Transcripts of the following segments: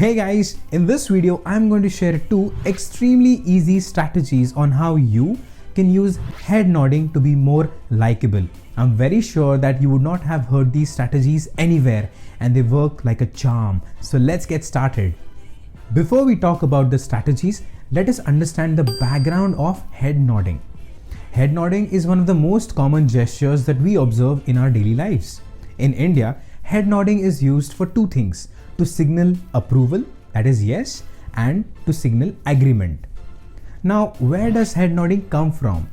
Hey guys, in this video I'm going to share two extremely easy strategies on how you can use head nodding to be more likable. I'm very sure that you would not have heard these strategies anywhere and they work like a charm. So let's get started. Before we talk about the strategies, let us understand the background of head nodding. Head nodding is one of the most common gestures that we observe in our daily lives. In India, head nodding is used for two things: to signal approval, that is yes, and to signal agreement. Now, where does head nodding come from?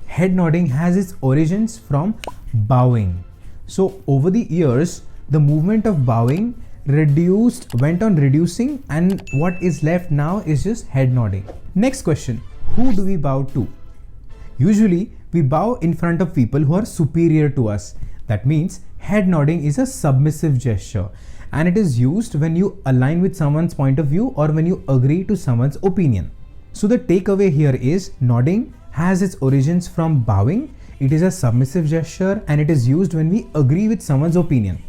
Head nodding has its origins from bowing. So over the years, the movement of bowing went on reducing, and what is left now is just head nodding. Next question, who do we bow to? Usually, we bow in front of people who are superior to us. That means head nodding is a submissive gesture, and it is used when you align with someone's point of view or when you agree to someone's opinion. So the takeaway here is nodding has its origins from bowing. It is a submissive gesture and it is used when we agree with someone's opinion.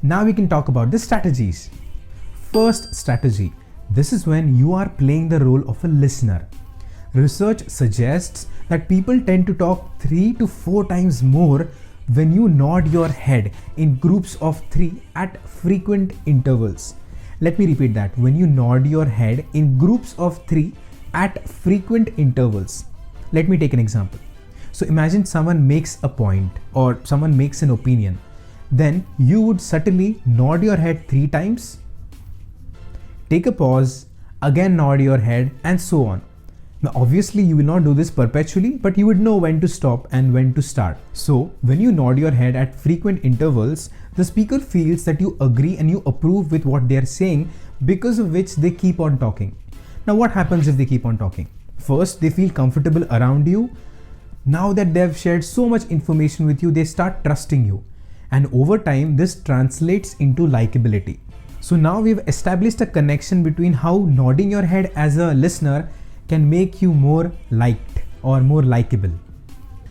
Now we can talk about the strategies. First strategy. This is when you are playing the role of a listener. Research suggests that people tend to talk 3 to 4 times more when you nod your head in groups of 3 at frequent intervals. Let me repeat that. When you nod your head in groups of 3 at frequent intervals. Let me take an example. So imagine someone makes a point or someone makes an opinion. Then you would subtly nod your head 3 times, take a pause, again nod your head, and so on. Now obviously you will not do this perpetually, but you would know when to stop and when to start. So when you nod your head at frequent intervals, the speaker feels that you agree and you approve with what they are saying, because of which they keep on talking. Now what happens if they keep on talking? First, they feel comfortable around you. Now that they have shared so much information with you, they start trusting you. And over time, this translates into likability. So now we've established a connection between how nodding your head as a listener can make you more liked or more likable.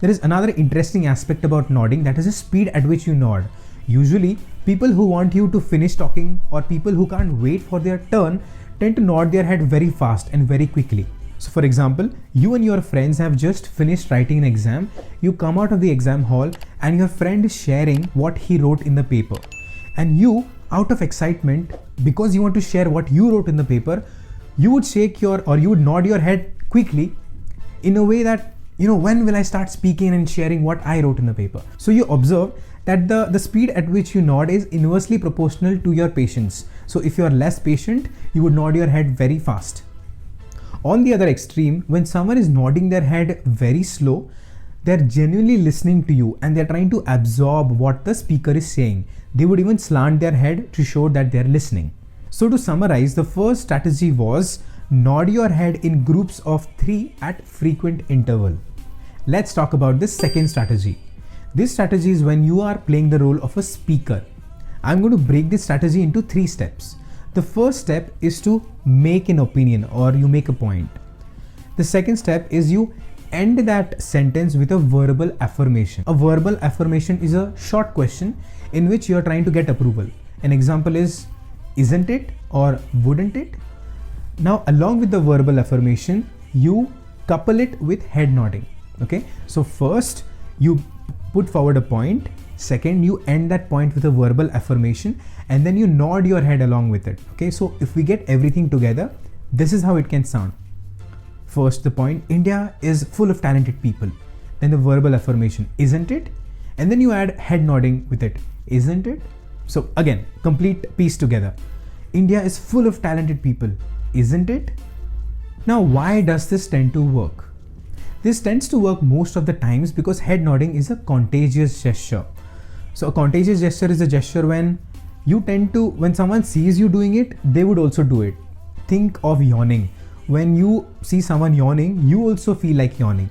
There is another interesting aspect about nodding, that is the speed at which you nod. Usually, people who want you to finish talking or people who can't wait for their turn tend to nod their head very fast and very quickly. So for example, you and your friends have just finished writing an exam. You come out of the exam hall and your friend is sharing what he wrote in the paper. And you, out of excitement, because you want to share what you wrote in the paper, you would you would nod your head quickly in a way that, when will I start speaking and sharing what I wrote in the paper? So you observe that the speed at which you nod is inversely proportional to your patience. So if you are less patient, you would nod your head very fast. On the other extreme, when someone is nodding their head very slow, they're genuinely listening to you and they're trying to absorb what the speaker is saying. They would even slant their head to show that they're listening. So to summarize, the first strategy was nod your head in groups of 3 at frequent interval. Let's talk about the second strategy. This strategy is when you are playing the role of a speaker. I'm going to break this strategy into 3 steps. The first step is to make an opinion or you make a point. The second step is you end that sentence with a verbal affirmation. A verbal affirmation is a short question in which you are trying to get approval. An example is, isn't it or wouldn't it? Now along with the verbal affirmation, you couple it with head nodding. Okay, so first you put forward a point, second you end that point with a verbal affirmation, and then you nod your head along with it. Okay, so if we get everything together, this is how it can sound. First the point, India is full of talented people. Then the verbal affirmation, isn't it? And then you add head nodding with it, isn't it? So again, complete piece together. India is full of talented people, isn't it? Now why does this tend to work? This tends to work most of the times because head nodding is a contagious gesture. So a contagious gesture is a gesture when someone sees you doing it, they would also do it. Think of yawning. When you see someone yawning, you also feel like yawning.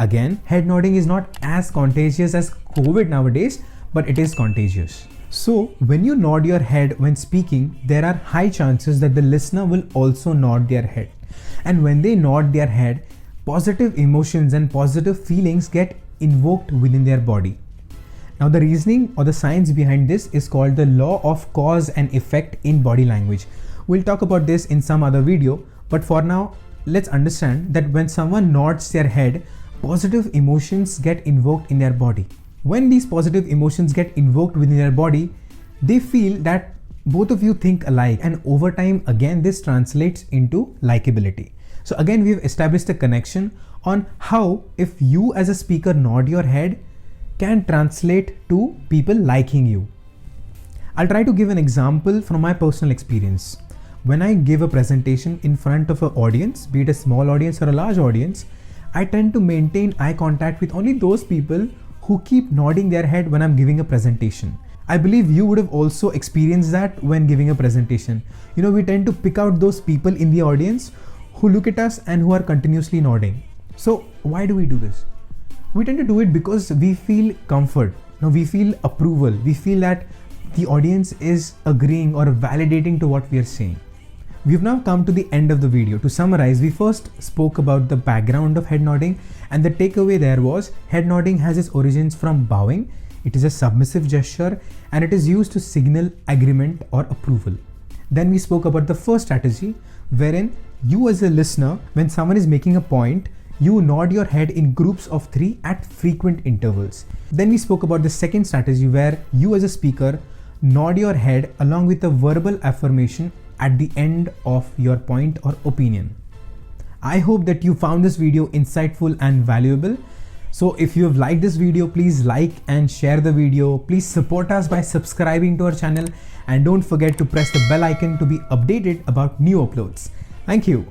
Again, head nodding is not as contagious as COVID nowadays, but it is contagious. So when you nod your head when speaking, there are high chances that the listener will also nod their head. And when they nod their head, positive emotions and positive feelings get invoked within their body. Now the reasoning or the science behind this is called the law of cause and effect in body language. We'll talk about this in some other video, but for now, let's understand that when someone nods their head, positive emotions get invoked in their body. When these positive emotions get invoked within their body, they feel that both of you think alike, and over time again this translates into likability. So again we've established a connection on how if you as a speaker nod your head can translate to people liking you. I'll try to give an example from my personal experience. When I give a presentation in front of an audience, be it a small audience or a large audience, I tend to maintain eye contact with only those people who keep nodding their head when I'm giving a presentation. I believe you would have also experienced that when giving a presentation. You know, we tend to pick out those people in the audience who look at us and who are continuously nodding. So why do we do this? We tend to do it because we feel comfort. Now we feel approval. We feel that the audience is agreeing or validating to what we are saying. We've now come to the end of the video. To summarize, we first spoke about the background of head nodding, and the takeaway there was head nodding has its origins from bowing. It is a submissive gesture and it is used to signal agreement or approval. Then we spoke about the first strategy, wherein you as a listener, when someone is making a point, you nod your head in groups of 3 at frequent intervals. Then we spoke about the second strategy, where you as a speaker nod your head along with a verbal affirmation at the end of your point or opinion. I hope that you found this video insightful and valuable. So if you have liked this video, please like and share the video. Please support us by subscribing to our channel, and don't forget to press the bell icon to be updated about new uploads. Thank you.